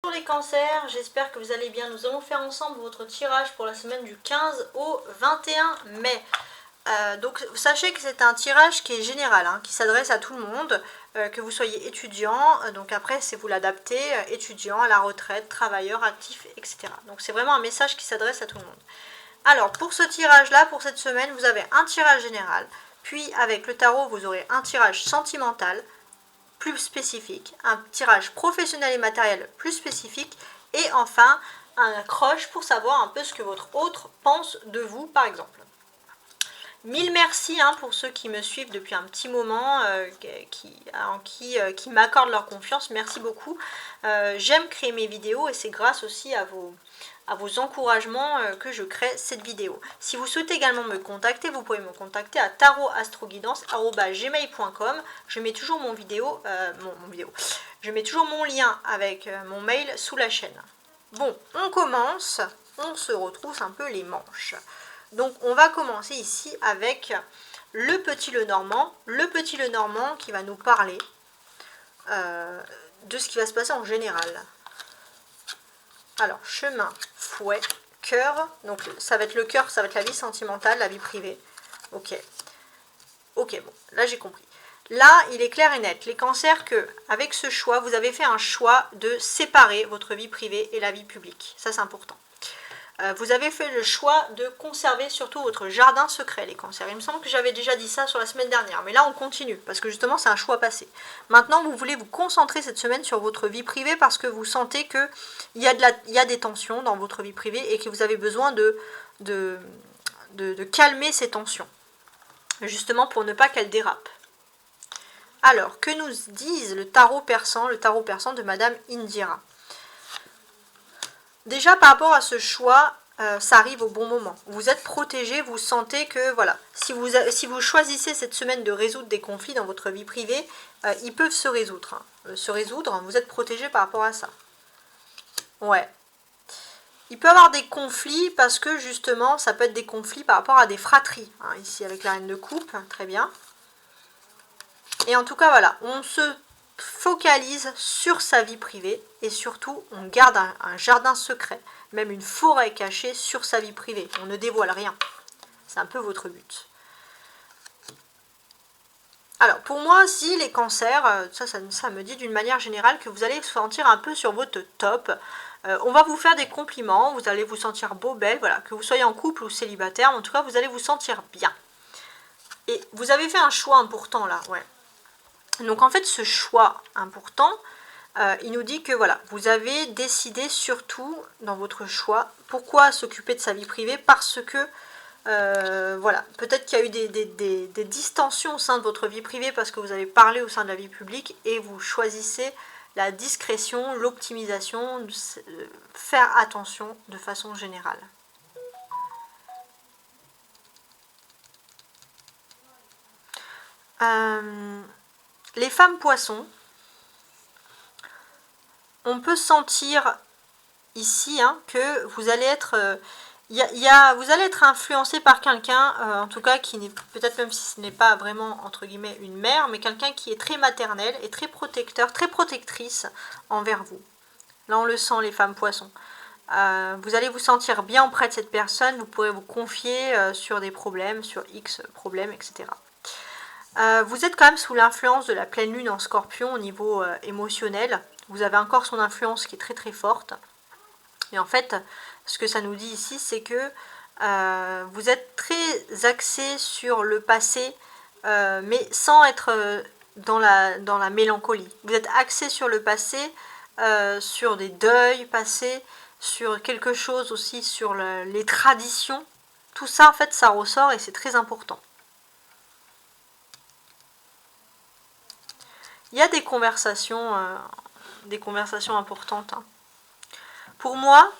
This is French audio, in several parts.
Bonjour les cancers, j'espère que vous allez bien. Nous allons faire ensemble votre tirage pour la semaine du 15 au 21 mai. Donc sachez que c'est un tirage qui est général, hein, qui s'adresse à tout le monde, que vous soyez étudiant, donc après c'est vous l'adaptez, étudiant, à la retraite, travailleur, actif, etc. Donc c'est vraiment un message qui s'adresse à tout le monde. Alors pour ce tirage là, pour cette semaine, vous avez un tirage général, puis avec le tarot vous aurez un tirage sentimental, plus spécifique, un tirage professionnel et matériel plus spécifique, et enfin un accroche pour savoir un peu ce que votre autre pense de vous par exemple. Mille merci pour ceux qui me suivent depuis un petit moment, qui m'accordent leur confiance, merci beaucoup. J'aime créer mes vidéos et c'est grâce aussi à vos encouragements que je crée cette vidéo. Si vous souhaitez également me contacter, vous pouvez me contacter à tarotastroguidance@gmail.com. Je mets toujours je mets toujours mon lien avec mon mail sous la chaîne. Bon, on commence, on se retrousse un peu les manches. Donc on va commencer ici avec le petit Lenormand. Le petit Lenormand qui va nous parler de ce qui va se passer en général. Alors, chemin, fouet, cœur. Donc ça va être le cœur, ça va être la vie sentimentale, la vie privée. Ok. Ok, bon, là j'ai compris. Là, il est clair et net, les cancers, que avec ce choix, vous avez fait un choix de séparer votre vie privée et la vie publique. Ça, c'est important. Vous avez fait le choix de conserver surtout votre jardin secret, les cancers. Il me semble que j'avais déjà dit ça sur la semaine dernière, mais là on continue, parce que justement c'est un choix passé. Maintenant vous voulez vous concentrer cette semaine sur votre vie privée, parce que vous sentez qu'il y a des tensions dans votre vie privée, et que vous avez besoin de calmer ces tensions, justement pour ne pas qu'elles dérapent. Alors, que nous disent le tarot persan de Madame Indira? Déjà par rapport à ce choix, ça arrive au bon moment. Vous êtes protégé, vous sentez que voilà, si vous choisissez cette semaine de résoudre des conflits dans votre vie privée, ils peuvent se résoudre. Vous êtes protégé par rapport à ça. Ouais. Il peut y avoir des conflits parce que justement, ça peut être des conflits par rapport à des fratries. Hein, ici avec la reine de coupe, très bien. Et en tout cas, voilà, on se focalise sur sa vie privée et surtout on garde un jardin secret, même une forêt cachée sur sa vie privée. On ne dévoile rien. C'est un peu votre but. Alors pour moi, si les cancers, ça me dit d'une manière générale que vous allez vous sentir un peu sur votre top. On va vous faire des compliments, vous allez vous sentir beau, belle, voilà, que vous soyez en couple ou célibataire, en tout cas vous allez vous sentir bien. Et vous avez fait un choix important là, ouais. Donc en fait ce choix important, il nous dit que voilà, vous avez décidé surtout dans votre choix. Pourquoi s'occuper de sa vie privée? Parce que voilà, peut-être qu'il y a eu des distensions au sein de votre vie privée parce que vous avez parlé au sein de la vie publique et vous choisissez la discrétion, l'optimisation, faire attention de façon générale. Les femmes poissons, on peut sentir ici que vous allez être vous allez être influencé par quelqu'un, en tout cas qui n'est peut-être, même si ce n'est pas vraiment entre guillemets une mère, mais quelqu'un qui est très maternel et très protecteur, très protectrice envers vous. Là on le sent, les femmes poissons. Vous allez vous sentir bien auprès de cette personne, vous pourrez vous confier sur des problèmes, sur X problèmes, etc. Vous êtes quand même sous l'influence de la pleine lune en scorpion au niveau émotionnel. Vous avez encore son influence qui est très très forte. Et en fait, ce que ça nous dit ici, c'est que vous êtes très axé sur le passé, mais sans être dans la mélancolie. Vous êtes axé sur le passé, sur des deuils passés, sur quelque chose aussi, sur les traditions. Tout ça, en fait, ça ressort et c'est très important. Il y a des conversations importantes. Pour moi,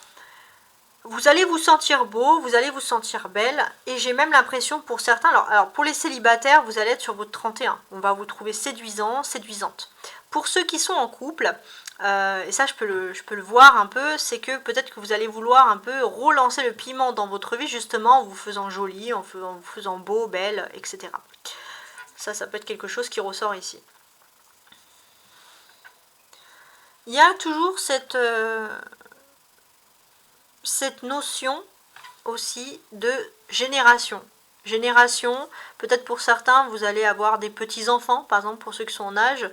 vous allez vous sentir beau, vous allez vous sentir belle, et j'ai même l'impression pour certains, alors pour les célibataires, vous allez être sur votre 31, on va vous trouver séduisant, séduisante. Pour ceux qui sont en couple, et ça je peux le voir un peu, c'est que peut-être que vous allez vouloir un peu relancer le piment dans votre vie, justement en vous faisant jolie, en vous faisant beau, belle, etc. Ça peut être quelque chose qui ressort ici. il y a toujours cette notion aussi de génération. Génération, peut-être pour certains, vous allez avoir des petits-enfants, par exemple pour ceux qui sont en âge,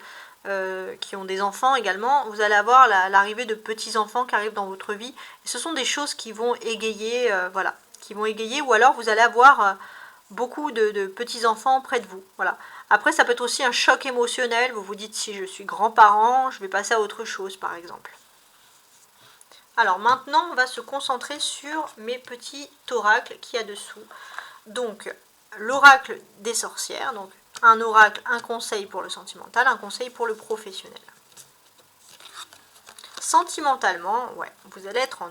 qui ont des enfants également, vous allez avoir l'arrivée de petits-enfants qui arrivent dans votre vie. Et ce sont des choses qui vont égayer, voilà, qui vont égayer, ou alors vous allez avoir beaucoup de petits-enfants près de vous. Voilà. Après, ça peut être aussi un choc émotionnel. Vous vous dites, si je suis grand-parent, je vais passer à autre chose, par exemple. Alors maintenant, on va se concentrer sur mes petits oracles qu'il y a dessous. Donc, l'oracle des sorcières. Donc, un oracle, un conseil pour le sentimental, un conseil pour le professionnel. Sentimentalement, ouais, vous allez être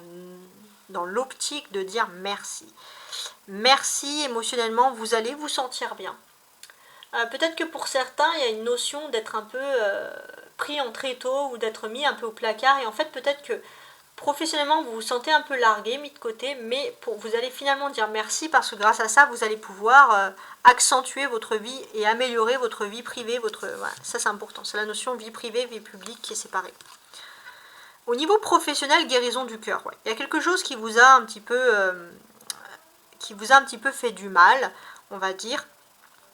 dans l'optique de dire merci. Merci émotionnellement, vous allez vous sentir bien. Peut-être que pour certains, il y a une notion d'être un peu pris en tréteau ou d'être mis un peu au placard. Et en fait, peut-être que professionnellement, vous vous sentez un peu largué, mis de côté, mais vous allez finalement dire merci parce que grâce à ça, vous allez pouvoir accentuer votre vie et améliorer votre vie privée. Voilà, ça, c'est important. C'est la notion vie privée, vie publique qui est séparée. Au niveau professionnel, guérison du cœur. Ouais. Il y a quelque chose qui vous a un petit peu fait du mal, on va dire.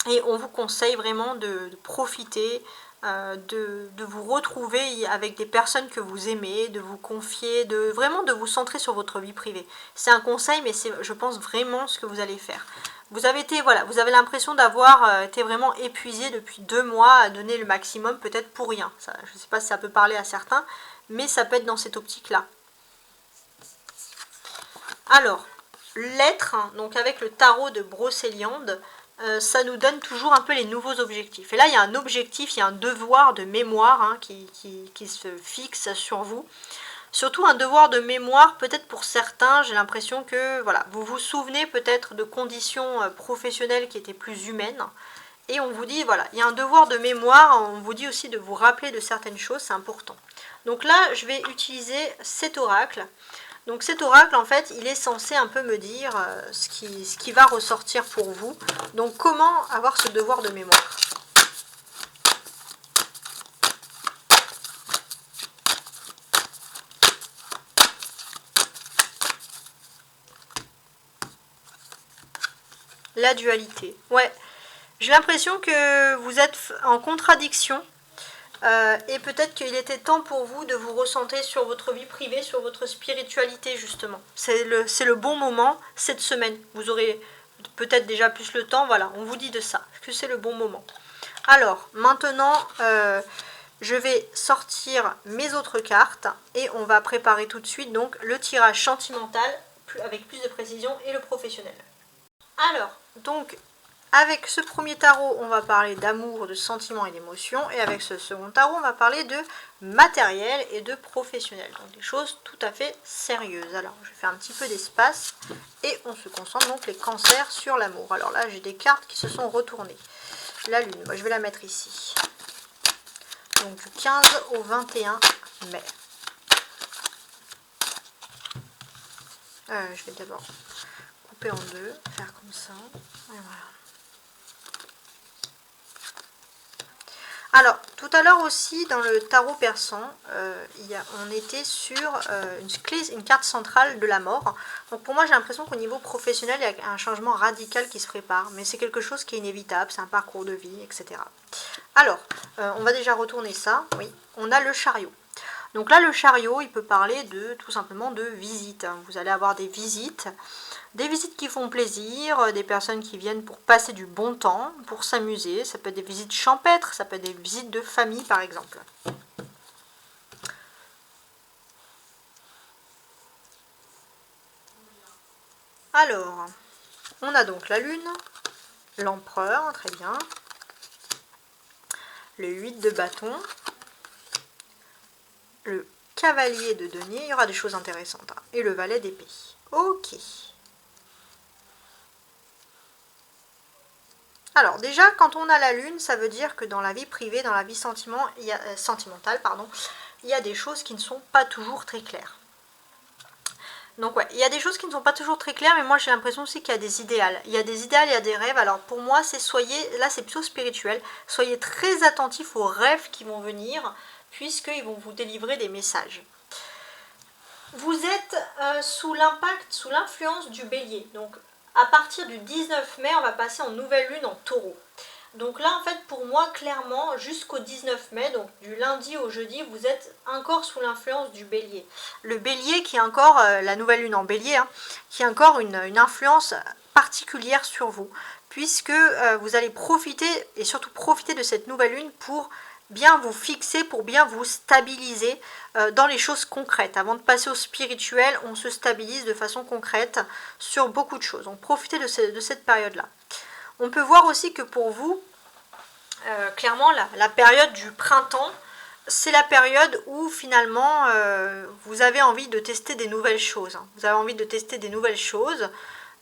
Et on vous conseille vraiment de profiter, de vous retrouver avec des personnes que vous aimez, de vous confier, vraiment de vous centrer sur votre vie privée. C'est un conseil, mais c'est, je pense, vraiment ce que vous allez faire. Vous avez l'impression d'avoir été vraiment épuisé depuis 2 mois à donner le maximum, peut-être pour rien. Ça, je ne sais pas si ça peut parler à certains, mais ça peut être dans cette optique-là. Alors, l'être, donc avec le tarot de Brocéliande, ça nous donne toujours un peu les nouveaux objectifs. Et là, il y a un objectif, il y a un devoir de mémoire qui se fixe sur vous. Surtout un devoir de mémoire, peut-être pour certains, j'ai l'impression que voilà, vous vous souvenez peut-être de conditions professionnelles qui étaient plus humaines. Et on vous dit, voilà, il y a un devoir de mémoire, on vous dit aussi de vous rappeler de certaines choses, c'est important. Donc là, je vais utiliser cet oracle. Donc cet oracle, en fait, il est censé un peu me dire ce qui va ressortir pour vous. Donc comment avoir ce devoir de mémoire? La dualité. Ouais, j'ai l'impression que vous êtes en contradiction. Et peut-être qu'il était temps pour vous de vous recentrer sur votre vie privée, sur votre spiritualité justement. C'est le bon moment cette semaine. Vous aurez peut-être déjà plus le temps, voilà, on vous dit de ça, que c'est le bon moment. Alors, maintenant, je vais sortir mes autres cartes et on va préparer tout de suite donc le tirage sentimental avec plus de précision et le professionnel. Alors, donc, avec ce premier tarot, on va parler d'amour, de sentiments et d'émotions. Et avec ce second tarot, on va parler de matériel et de professionnel. Donc des choses tout à fait sérieuses. Alors, je vais faire un petit peu d'espace. Et on se concentre donc les cancers sur l'amour. Alors là, j'ai des cartes qui se sont retournées. La lune, moi je vais la mettre ici. Donc du 15 au 21 mai. Je vais d'abord couper en deux, faire comme ça. Et voilà. Alors, tout à l'heure aussi, dans le tarot persan, on était sur une carte centrale de la mort. Donc pour moi, j'ai l'impression qu'au niveau professionnel, il y a un changement radical qui se prépare. Mais c'est quelque chose qui est inévitable, c'est un parcours de vie, etc. Alors, on va déjà retourner ça. Oui, on a le chariot. Donc là, le chariot, il peut parler tout simplement de visites. Vous allez avoir des visites qui font plaisir, des personnes qui viennent pour passer du bon temps, pour s'amuser. Ça peut être des visites champêtres, ça peut être des visites de famille par exemple. Alors, on a donc la lune, l'empereur, très bien, le 8 de bâton, le cavalier de denier, il y aura des choses intéressantes, et le valet d'épée. Ok. Alors déjà, quand on a la lune, ça veut dire que dans la vie privée, dans la vie sentimentale, il y a des choses qui ne sont pas toujours très claires. Donc ouais, il y a des choses qui ne sont pas toujours très claires, mais moi j'ai l'impression aussi qu'il y a des idéals. Il y a des idéals, il y a des rêves. Alors pour moi, là c'est plutôt spirituel. Soyez très attentifs aux rêves qui vont venir, puisqu'ils vont vous délivrer des messages. Vous êtes sous l'impact, sous l'influence du bélier. Donc à partir du 19 mai, on va passer en nouvelle lune en taureau. Donc là, en fait, pour moi, clairement, jusqu'au 19 mai, donc du lundi au jeudi, vous êtes encore sous l'influence du bélier. Le bélier qui est encore, la nouvelle lune en bélier, hein, qui a encore une influence particulière sur vous, puisque vous allez profiter, et surtout profiter de cette nouvelle lune pour bien vous fixer, pour bien vous stabiliser dans les choses concrètes. Avant de passer au spirituel, on se stabilise de façon concrète sur beaucoup de choses. Donc profitez de cette période-là. On peut voir aussi que pour vous, clairement, la période du printemps, c'est la période où finalement vous avez envie de tester des nouvelles choses. Vous avez envie de tester des nouvelles choses,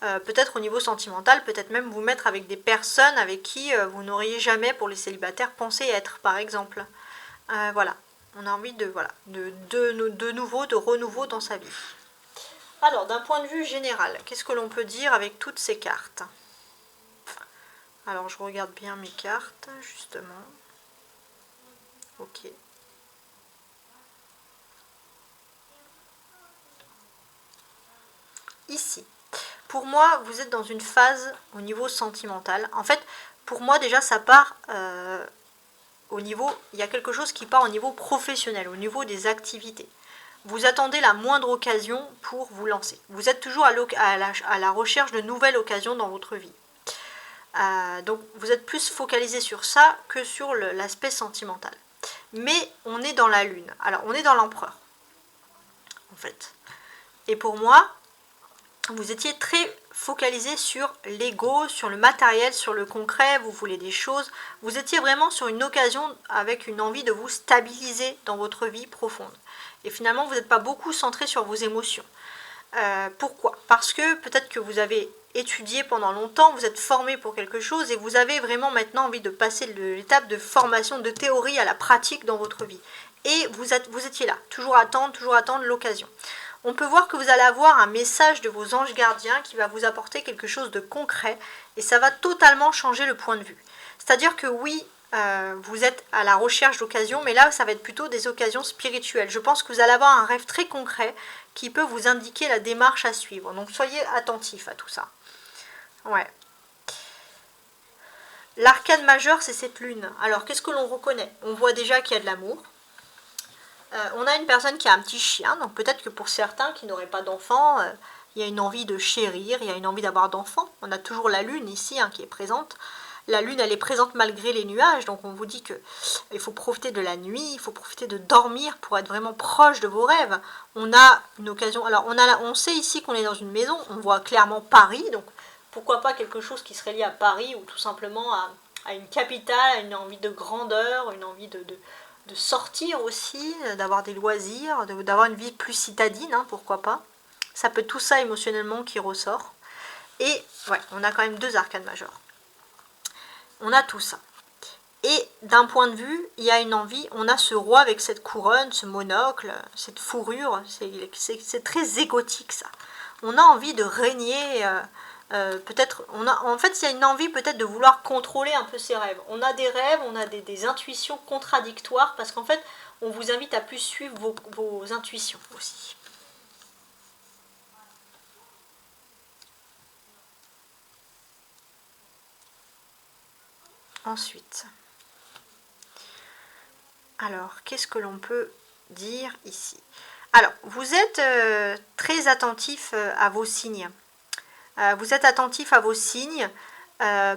peut-être au niveau sentimental, peut-être même vous mettre avec des personnes avec qui vous n'auriez jamais, pour les célibataires, pensé être, par exemple. Voilà, on a envie de renouveau dans sa vie. Alors, d'un point de vue général, qu'est-ce que l'on peut dire avec toutes ces cartes ? Alors, je regarde bien mes cartes, justement. Ok. Ici, pour moi, vous êtes dans une phase au niveau sentimental. En fait, pour moi, déjà, ça part au niveau... Il y a quelque chose qui part au niveau professionnel, au niveau des activités. Vous attendez la moindre occasion pour vous lancer. Vous êtes toujours à la recherche de nouvelles occasions dans votre vie. Donc vous êtes plus focalisé sur ça que sur l'aspect sentimental. Mais on est dans la lune. Alors on est dans l'empereur, en fait. Et pour moi, vous étiez très focalisé sur l'ego, sur le matériel, sur le concret, vous voulez des choses. Vous étiez vraiment sur une occasion avec une envie de vous stabiliser dans votre vie profonde. Et finalement, vous n'êtes pas beaucoup centré sur vos émotions. Pourquoi ? Parce que peut-être que vous avez étudié pendant longtemps, vous êtes formé pour quelque chose et vous avez vraiment maintenant envie de passer de l'étape de formation, de théorie à la pratique dans votre vie. Et vous étiez là, toujours attendre l'occasion. On peut voir que vous allez avoir un message de vos anges gardiens qui va vous apporter quelque chose de concret et ça va totalement changer le point de vue. C'est-à-dire que oui, vous êtes à la recherche d'occasions, mais là, ça va être plutôt des occasions spirituelles. Je pense que vous allez avoir un rêve très concret qui peut vous indiquer la démarche à suivre. Donc, soyez attentifs à tout ça. Ouais. L'arcane majeur, c'est cette lune. Alors, qu'est-ce que l'on reconnaît ? On voit déjà qu'il y a de l'amour. On a une personne qui a un petit chien, donc peut-être que pour certains qui n'auraient pas d'enfants, il y a une envie de chérir, il y a une envie d'avoir d'enfants. On a toujours la lune ici qui est présente. La lune, elle est présente malgré les nuages, donc on vous dit qu'il faut profiter de la nuit, il faut profiter de dormir pour être vraiment proche de vos rêves. On a une occasion, alors on sait ici qu'on est dans une maison, on voit clairement Paris, donc pourquoi pas quelque chose qui serait lié à Paris ou tout simplement à une capitale, à une envie de grandeur, une envie de sortir aussi, d'avoir des loisirs, d'avoir une vie plus citadine, pourquoi pas. Ça peut être tout ça émotionnellement qui ressort. Et ouais, on a quand même 2 arcanes majeures. On a tout ça. Et d'un point de vue, il y a une envie, on a ce roi avec cette couronne, ce monocle, cette fourrure, c'est très égotique ça. On a envie de régner, peut-être, en fait il y a une envie peut-être de vouloir contrôler un peu ses rêves. On a des rêves, on a des intuitions contradictoires, parce qu'en fait, on vous invite à plus suivre vos intuitions aussi. Ensuite, alors, qu'est-ce que l'on peut dire ici ? Alors, vous êtes très attentif à vos signes. Vous êtes attentif à vos signes.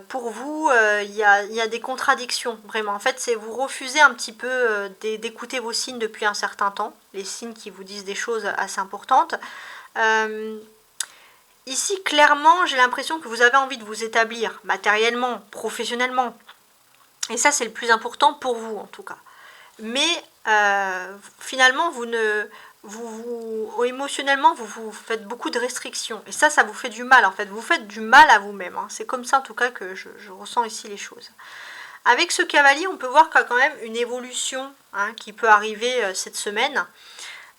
Pour vous, il y a des contradictions, vraiment. En fait, vous refusez un petit peu d'écouter vos signes depuis un certain temps. Les signes qui vous disent des choses assez importantes. Ici, clairement, j'ai l'impression que vous avez envie de vous établir matériellement, professionnellement. Et ça, c'est le plus important pour vous, en tout cas. Mais finalement, émotionnellement, vous faites beaucoup de restrictions. Et ça vous fait du mal, en fait. Vous faites du mal à vous-même. C'est comme ça, en tout cas, que je ressens ici les choses. Avec ce cavalier, on peut voir qu'il y a quand même une évolution qui peut arriver cette semaine.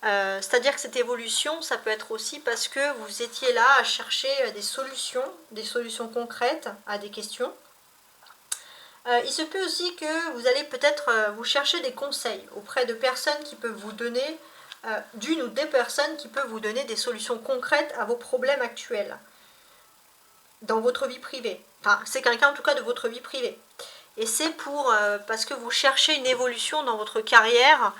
C'est-à-dire que cette évolution, ça peut être aussi parce que vous étiez là à chercher des solutions concrètes à des questions. Il se peut aussi que vous allez peut-être vous chercher des conseils auprès de personnes qui peuvent vous donner, d'une ou des personnes qui peuvent vous donner des solutions concrètes à vos problèmes actuels dans votre vie privée. Enfin, c'est quelqu'un en tout cas de votre vie privée. Et c'est parce que vous cherchez une évolution dans votre carrière,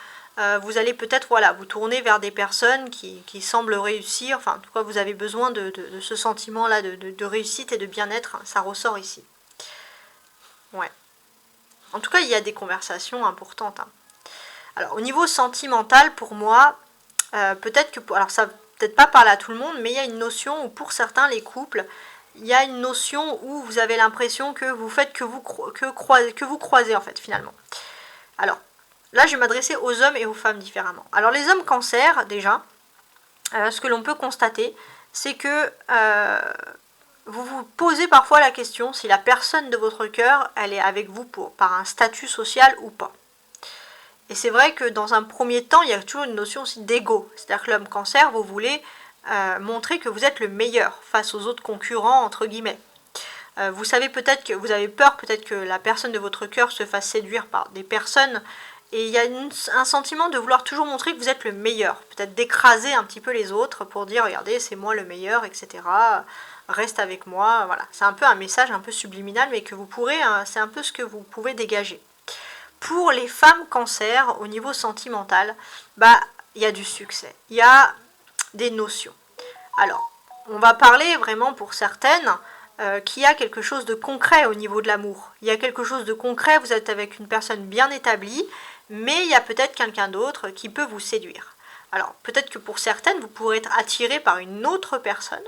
vous allez peut-être voilà, vous tourner vers des personnes qui semblent réussir. Enfin, en tout cas, vous avez besoin de ce sentiment-là de réussite et de bien-être. Ça ressort ici. Ouais. En tout cas, il y a des conversations importantes. Hein. Alors, au niveau sentimental, pour moi, peut-être que... Alors, ça peut-être pas parler à tout le monde, mais il y a une notion où, pour certains, les couples, il y a une notion où vous avez l'impression que vous faites que vous croisez, en fait, finalement. Alors, là, je vais m'adresser aux hommes et aux femmes différemment. Alors, les hommes cancer, déjà, ce que l'on peut constater, c'est que... vous vous posez parfois la question si la personne de votre cœur, elle est avec vous par un statut social ou pas. Et c'est vrai que dans un premier temps, il y a toujours une notion aussi d'ego. C'est-à-dire que l'homme cancer, vous voulez montrer que vous êtes le meilleur face aux autres concurrents, entre guillemets. Vous savez peut-être que vous avez peur, peut-être que la personne de votre cœur se fasse séduire par des personnes. Et il y a un sentiment de vouloir toujours montrer que vous êtes le meilleur. Peut-être d'écraser un petit peu les autres pour dire, regardez, c'est moi le meilleur, etc. Reste avec moi, voilà. C'est un peu un message un peu subliminal, mais que vous pourrez, c'est un peu ce que vous pouvez dégager. Pour les femmes cancer, au niveau sentimental, il y a du succès, il y a des notions. Alors, on va parler vraiment pour certaines qu'il y a quelque chose de concret au niveau de l'amour. Il y a quelque chose de concret, vous êtes avec une personne bien établie, mais il y a peut-être quelqu'un d'autre qui peut vous séduire. Alors, peut-être que pour certaines, vous pourrez être attiré par une autre personne.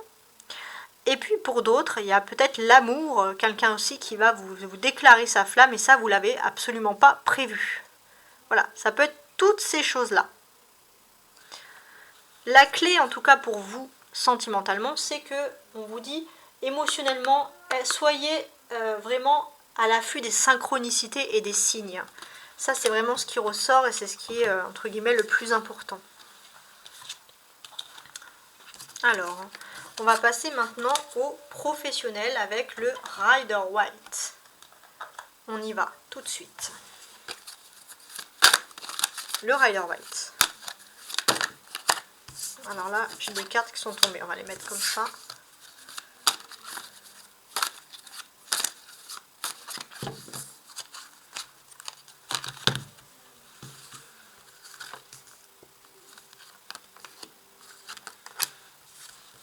Et puis pour d'autres, il y a peut-être l'amour, quelqu'un aussi qui va vous déclarer sa flamme, et ça, vous ne l'avez absolument pas prévu. Voilà, ça peut être toutes ces choses-là. La clé, en tout cas pour vous, sentimentalement, c'est que on vous dit, émotionnellement, soyez vraiment à l'affût des synchronicités et des signes. Ça, c'est vraiment ce qui ressort, et c'est ce qui est, entre guillemets, le plus important. Alors... on va passer maintenant au professionnel avec le Rider-Waite. On y va tout de suite. Le Rider-Waite. Alors là, j'ai des cartes qui sont tombées. On va les mettre comme ça.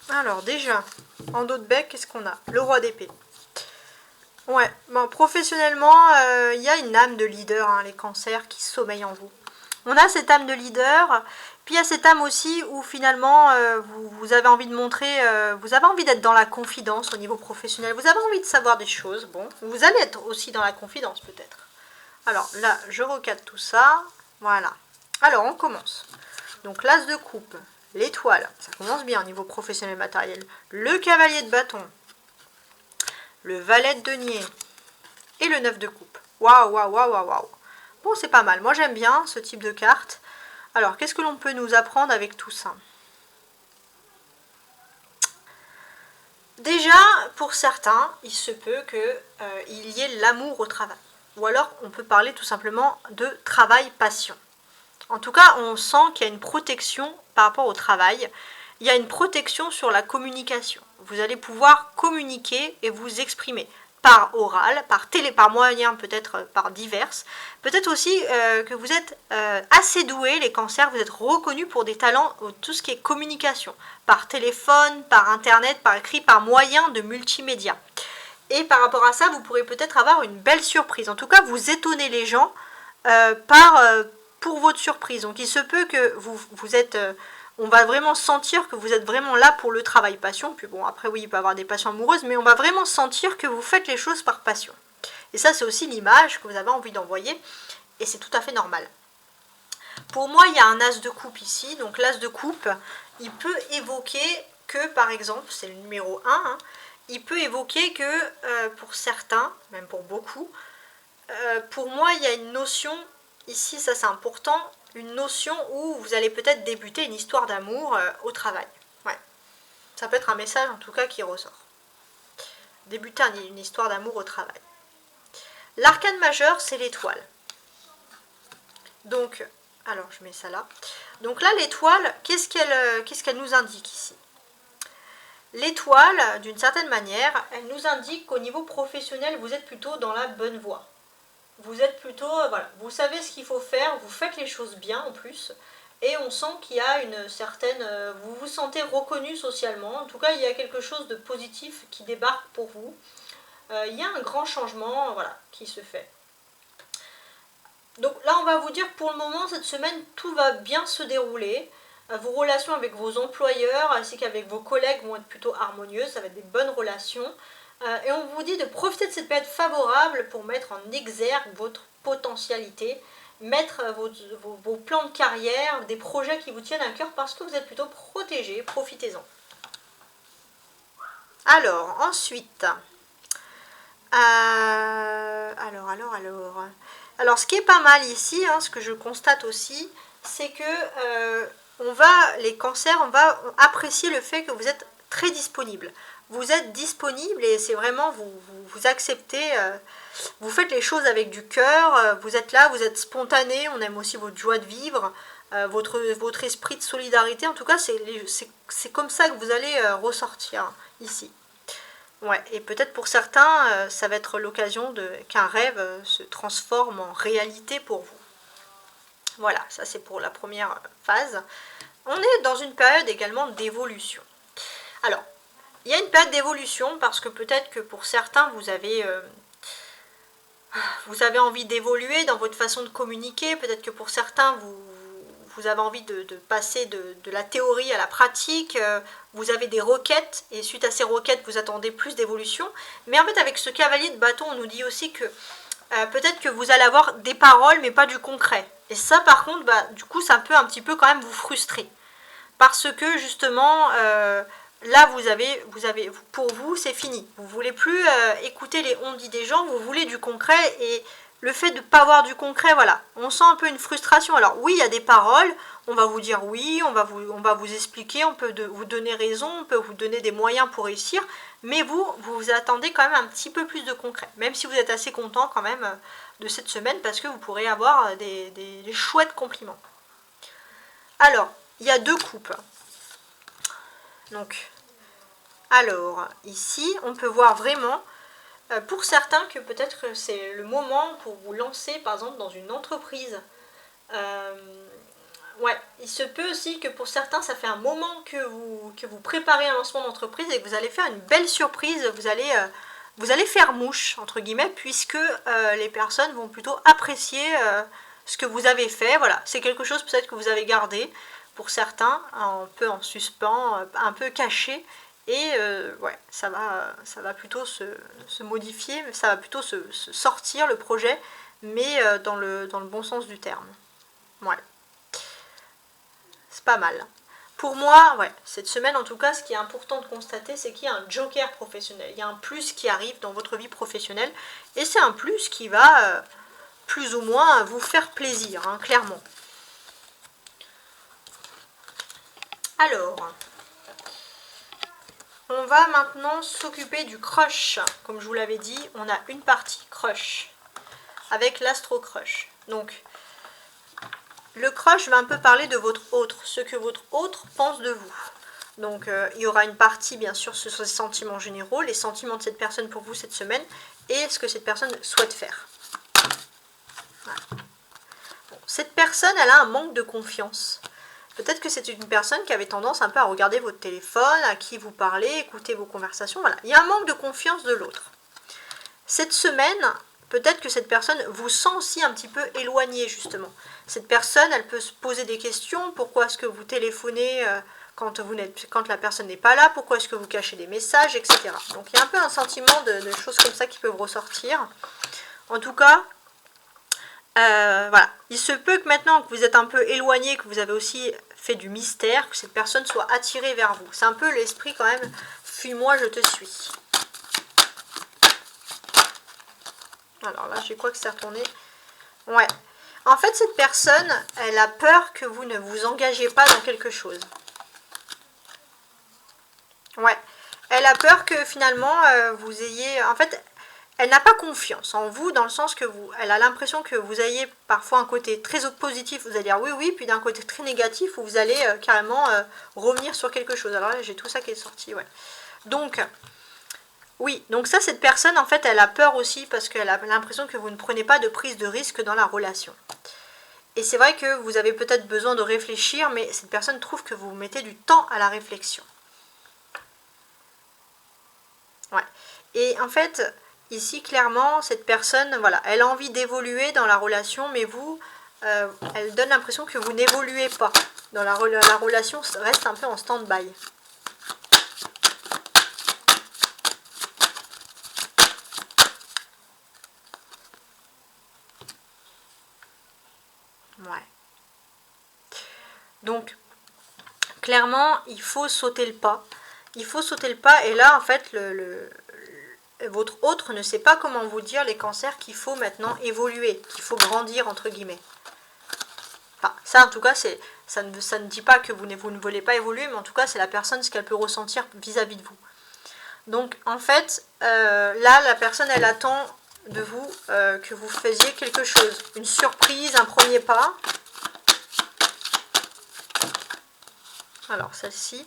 Alors déjà, en dos de bec, qu'est-ce qu'on a? Le roi d'épée. Ouais, bon, professionnellement, il y a une âme de leader, hein, les cancers, qui sommeillent en vous. On a cette âme de leader, puis il y a cette âme aussi où finalement vous avez envie de montrer, vous avez envie d'être dans la confidence au niveau professionnel, vous avez envie de savoir des choses, bon, vous allez être aussi dans la confidence peut-être. Alors là, je recadre tout ça, voilà. Alors on commence. Donc l'as de coupe, l'étoile, ça commence bien au niveau professionnel matériel, le cavalier de bâton, le valet de denier et le 9 de coupe. Waouh, waouh, waouh, waouh, waouh. Bon, c'est pas mal. Moi, j'aime bien ce type de carte. Alors, qu'est-ce que l'on peut nous apprendre avec tout ça? Déjà, pour certains, il se peut qu'il y ait l'amour au travail. Ou alors, on peut parler tout simplement de travail-passion. En tout cas, on sent qu'il y a une protection par rapport au travail. Il y a une protection sur la communication. Vous allez pouvoir communiquer et vous exprimer par oral, par moyen peut-être par diverses. Peut-être aussi que vous êtes assez doués, les cancers, vous êtes reconnus pour des talents, tout ce qui est communication, par téléphone, par internet, par écrit, par moyen de multimédia. Et par rapport à ça, vous pourrez peut-être avoir une belle surprise. En tout cas, vous étonnez les gens pour votre surprise. Donc il se peut que vous êtes... on va vraiment sentir que vous êtes vraiment là pour le travail passion. Puis bon, après oui, il peut y avoir des passions amoureuses, mais on va vraiment sentir que vous faites les choses par passion. Et ça, c'est aussi l'image que vous avez envie d'envoyer, et c'est tout à fait normal. Pour moi, il y a un as de coupe ici. Donc l'as de coupe, il peut évoquer que, par exemple, c'est le numéro 1, hein, il peut évoquer que, pour certains, même pour beaucoup, pour moi, il y a une notion, ici, ça c'est important, une notion où vous allez peut-être débuter une histoire d'amour au travail. Ouais. Ça peut être un message en tout cas qui ressort. Débuter une histoire d'amour au travail. L'arcane majeur, c'est l'étoile. Donc, alors je mets ça là. Donc là, l'étoile, qu'est-ce qu'elle nous indique ici? L'étoile, d'une certaine manière, elle nous indique qu'au niveau professionnel, vous êtes plutôt dans la bonne voie. Vous êtes plutôt, voilà, vous savez ce qu'il faut faire, vous faites les choses bien en plus, et on sent qu'il y a une certaine, vous vous sentez reconnu socialement, en tout cas il y a quelque chose de positif qui débarque pour vous. Il y a un grand changement, voilà, qui se fait. Donc là on va vous dire pour le moment, cette semaine, tout va bien se dérouler. Vos relations avec vos employeurs ainsi qu'avec vos collègues vont être plutôt harmonieuses, ça va être des bonnes relations. Et on vous dit de profiter de cette période favorable pour mettre en exergue votre potentialité, mettre vos plans de carrière, des projets qui vous tiennent à cœur parce que vous êtes plutôt protégé, profitez-en. Alors, ensuite, alors, ce qui est pas mal ici, hein, ce que je constate aussi, c'est que les cancers, on va apprécier le fait que vous êtes très disponible. Vous êtes disponible et c'est vraiment, vous acceptez, vous faites les choses avec du cœur, vous êtes là, vous êtes spontané, on aime aussi votre joie de vivre, votre esprit de solidarité, en tout cas c'est comme ça que vous allez ressortir ici. Ouais, et peut-être pour certains, ça va être l'occasion qu'un rêve se transforme en réalité pour vous. Voilà, ça c'est pour la première phase. On est dans une période également d'évolution. Alors, il y a une période d'évolution parce que peut-être que pour certains, vous avez envie d'évoluer dans votre façon de communiquer. Peut-être que pour certains, vous avez envie de passer de la théorie à la pratique. Vous avez des requêtes et suite à ces requêtes, vous attendez plus d'évolution. Mais en fait, avec ce cavalier de bâton, on nous dit aussi que peut-être que vous allez avoir des paroles, mais pas du concret. Et ça, par contre, du coup, ça peut un petit peu quand même vous frustrer. Parce que justement... là, pour vous, c'est fini. Vous ne voulez plus écouter les on-dit des gens, vous voulez du concret. Et le fait de ne pas avoir du concret, voilà, on sent un peu une frustration. Alors oui, il y a des paroles, on va vous dire oui, on va vous expliquer, on peut vous donner raison, on peut vous donner des moyens pour réussir. Mais vous attendez quand même un petit peu plus de concret. Même si vous êtes assez content quand même de cette semaine parce que vous pourrez avoir des chouettes compliments. Alors, il y a deux coupes. Donc, alors, ici, on peut voir vraiment, pour certains, que peut-être c'est le moment pour vous lancer, par exemple, dans une entreprise. Ouais, il se peut aussi que pour certains, ça fait un moment que vous préparez un lancement d'entreprise et que vous allez faire une belle surprise. Vous allez faire mouche, entre guillemets, puisque les personnes vont plutôt apprécier ce que vous avez fait. Voilà, c'est quelque chose peut-être que vous avez gardé. Pour certains, un peu en suspens, un peu caché, et ouais, ça va plutôt se modifier, ça va plutôt se sortir le projet, mais dans le bon sens du terme. Ouais, c'est pas mal. Pour moi, ouais, cette semaine en tout cas, ce qui est important de constater, c'est qu'il y a un joker professionnel, il y a un plus qui arrive dans votre vie professionnelle, et c'est un plus qui va plus ou moins vous faire plaisir, hein, clairement. Alors, on va maintenant s'occuper du crush. Comme je vous l'avais dit, on a une partie crush avec l'astro crush. Donc, le crush va un peu parler de votre autre, ce que votre autre pense de vous. Donc, il y aura une partie, bien sûr, sur ses sentiments généraux, les sentiments de cette personne pour vous cette semaine, et ce que cette personne souhaite faire. Voilà. Bon, cette personne, elle a un manque de confiance. Peut-être que c'est une personne qui avait tendance un peu à regarder votre téléphone, à qui vous parlez, écouter vos conversations. Voilà. Il y a un manque de confiance de l'autre. Cette semaine, peut-être que cette personne vous sent aussi un petit peu éloigné, justement. Cette personne, elle peut se poser des questions. Pourquoi est-ce que vous téléphonez quand la personne n'est pas là? Pourquoi est-ce que vous cachez des messages, etc. Donc, il y a un peu un sentiment de choses comme ça qui peuvent ressortir. En tout cas... voilà, il se peut que maintenant que vous êtes un peu éloigné, que vous avez aussi fait du mystère, que cette personne soit attirée vers vous. C'est un peu l'esprit quand même, fuis-moi, je te suis. Alors là, je crois que c'est retourné. Ouais. En fait, cette personne, elle a peur que vous ne vous engagez pas dans quelque chose. Ouais. Elle a peur que finalement, vous ayez... En fait... elle n'a pas confiance en vous, dans le sens que elle a l'impression que vous ayez parfois un côté très positif, vous allez dire oui, oui, puis d'un côté très négatif, où vous allez carrément revenir sur quelque chose. Alors là, j'ai tout ça qui est sorti, ouais. Donc, oui, donc ça, cette personne, en fait, elle a peur aussi, parce qu'elle a l'impression que vous ne prenez pas de prise de risque dans la relation. Et c'est vrai que vous avez peut-être besoin de réfléchir, mais cette personne trouve que vous mettez du temps à la réflexion. Ouais. Et en fait, ici, clairement, cette personne, voilà, elle a envie d'évoluer dans la relation, mais vous, elle donne l'impression que vous n'évoluez pas. Dans la relation reste un peu en stand-by. Ouais. Donc, clairement, il faut sauter le pas. Il faut sauter le pas, et là, en fait, votre autre ne sait pas comment vous dire, les cancers, qu'il faut maintenant évoluer, qu'il faut grandir, entre guillemets. Enfin, ça, en tout cas, ça ne dit pas que vous ne voulez pas évoluer, mais en tout cas, c'est la personne, ce qu'elle peut ressentir vis-à-vis de vous. Donc, en fait, là, la personne, elle attend de vous que vous faisiez quelque chose. Une surprise, un premier pas. Alors, celle-ci.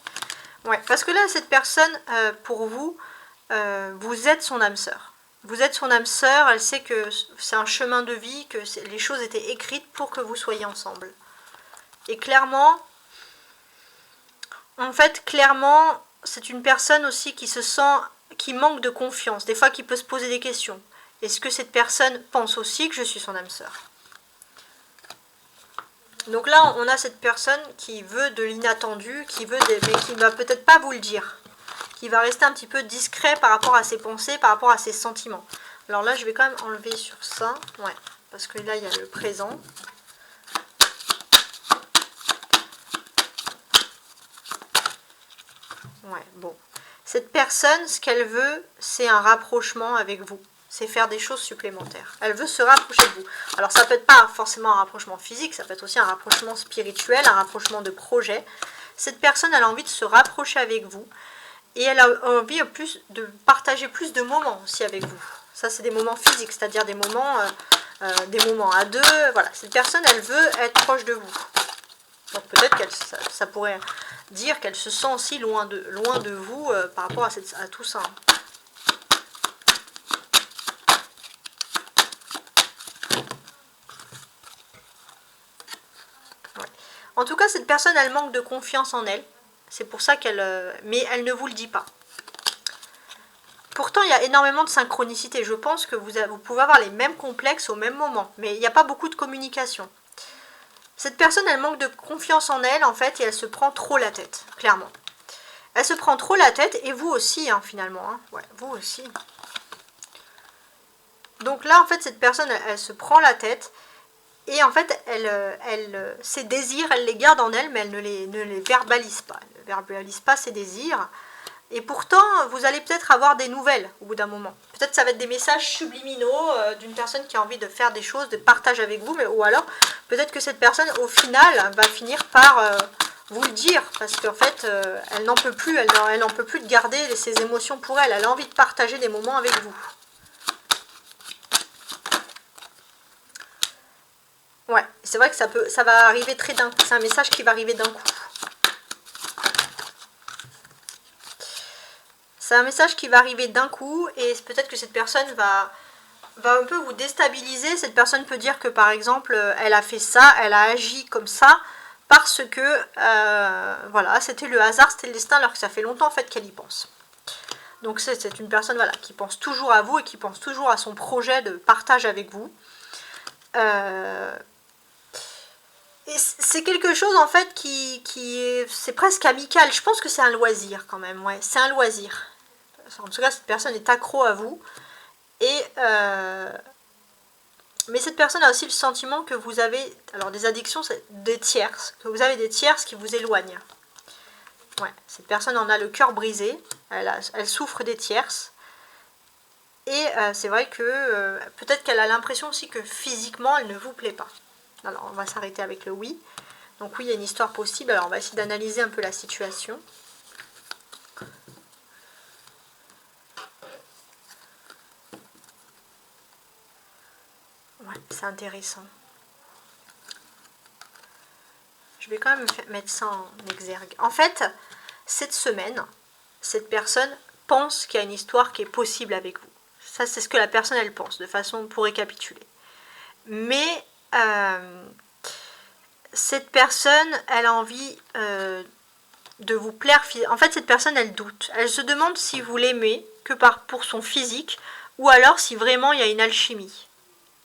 Ouais, parce que là, cette personne, pour vous, vous êtes son âme sœur. Vous êtes son âme sœur, elle sait que c'est un chemin de vie, que les choses étaient écrites pour que vous soyez ensemble. Et clairement, en fait, clairement, c'est une personne aussi qui se sent, qui manque de confiance, des fois qui peut se poser des questions. Est-ce que cette personne pense aussi que je suis son âme sœur? Donc là, on a cette personne qui veut de l'inattendu, mais qui ne va peut-être pas vous le dire, qui va rester un petit peu discret par rapport à ses pensées, par rapport à ses sentiments. Alors là, je vais quand même enlever sur ça, ouais, parce que là, il y a le présent. Ouais, bon. Cette personne, ce qu'elle veut, c'est un rapprochement avec vous. C'est faire des choses supplémentaires. Elle veut se rapprocher de vous. Alors ça peut être pas forcément un rapprochement physique, ça peut être aussi un rapprochement spirituel, un rapprochement de projet. Cette personne, elle a envie de se rapprocher avec vous. Et elle a envie de partager plus de moments aussi avec vous. Ça, c'est des moments physiques, c'est-à-dire des moments à deux. Voilà, cette personne, elle veut être proche de vous. Donc peut-être que ça pourrait dire qu'elle se sent aussi loin de vous par rapport à tout ça. Ouais. En tout cas, cette personne, elle manque de confiance en elle. C'est pour ça mais elle ne vous le dit pas. Pourtant, il y a énormément de synchronicité. Je pense que vous pouvez avoir les mêmes complexes au même moment. Mais il n'y a pas beaucoup de communication. Cette personne, elle manque de confiance en elle, en fait, et elle se prend trop la tête, clairement. Elle se prend trop la tête, et vous aussi, hein, finalement. Hein. Ouais, vous aussi. Donc là, en fait, cette personne, elle se prend la tête, et en fait, ses désirs, elle les garde en elle, mais elle ne les verbalise pas. Elle ne verbalise pas ses désirs. Et pourtant, vous allez peut-être avoir des nouvelles au bout d'un moment. Peut-être ça va être des messages subliminaux d'une personne qui a envie de faire des choses, de partage avec vous, ou alors peut-être que cette personne, au final, va finir par vous le dire, parce qu'en fait, elle n'en peut plus, elle n'en peut plus de garder ses émotions pour elle. Elle a envie de partager des moments avec vous. Ouais, c'est vrai que ça va arriver très d'un coup. C'est un message qui va arriver d'un coup. C'est un message qui va arriver d'un coup, et peut-être que cette personne va un peu vous déstabiliser. Cette personne peut dire que, par exemple, elle a fait ça, elle a agi comme ça, parce que, voilà, c'était le hasard, c'était le destin, alors que ça fait longtemps, en fait, qu'elle y pense. Donc c'est une personne, voilà, qui pense toujours à vous, et qui pense toujours à son projet de partage avec vous. Et c'est quelque chose, en fait, c'est presque amical. Je pense que c'est un loisir, quand même, ouais, c'est un loisir. En tout cas, cette personne est accro à vous. Et mais cette personne a aussi le sentiment que vous avez, alors des addictions, c'est des tierces, que vous avez des tierces qui vous éloignent. Ouais, cette personne en a le cœur brisé, elle souffre des tierces. Et c'est vrai que peut-être qu'elle a l'impression aussi que physiquement, elle ne vous plaît pas. Alors, on va s'arrêter avec le oui. Donc oui, il y a une histoire possible. Alors, on va essayer d'analyser un peu la situation. Ouais, c'est intéressant. Je vais quand même mettre ça en exergue. En fait, cette semaine, cette personne pense qu'il y a une histoire qui est possible avec vous. Ça, c'est ce que la personne, elle pense, de façon pour récapituler. Mais cette personne, elle a envie de vous plaire. En fait, cette personne, elle doute. Elle se demande si vous l'aimez que pour son physique ou alors si vraiment il y a une alchimie.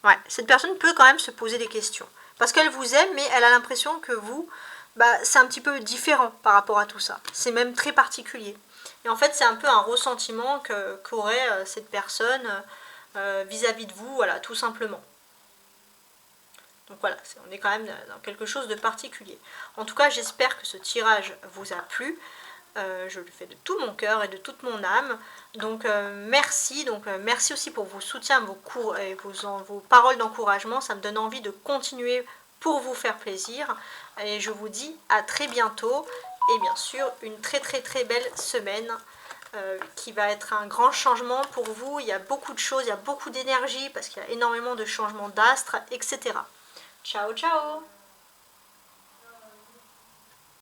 Ouais, cette personne peut quand même se poser des questions. Parce qu'elle vous aime, mais elle a l'impression que vous, c'est un petit peu différent par rapport à tout ça. C'est même très particulier. Et en fait, c'est un peu un ressentiment qu'aurait cette personne vis-à-vis de vous, voilà, tout simplement. Donc voilà, on est quand même dans quelque chose de particulier. En tout cas, j'espère que ce tirage vous a plu. Je le fais de tout mon cœur et de toute mon âme. Donc merci. Merci aussi pour vos soutiens, vos cours et vos paroles d'encouragement. Ça me donne envie de continuer pour vous faire plaisir. Et je vous dis à très bientôt. Et bien sûr, une très très très belle semaine qui va être un grand changement pour vous. Il y a beaucoup de choses, il y a beaucoup d'énergie parce qu'il y a énormément de changements d'astres, etc. Ciao, ciao!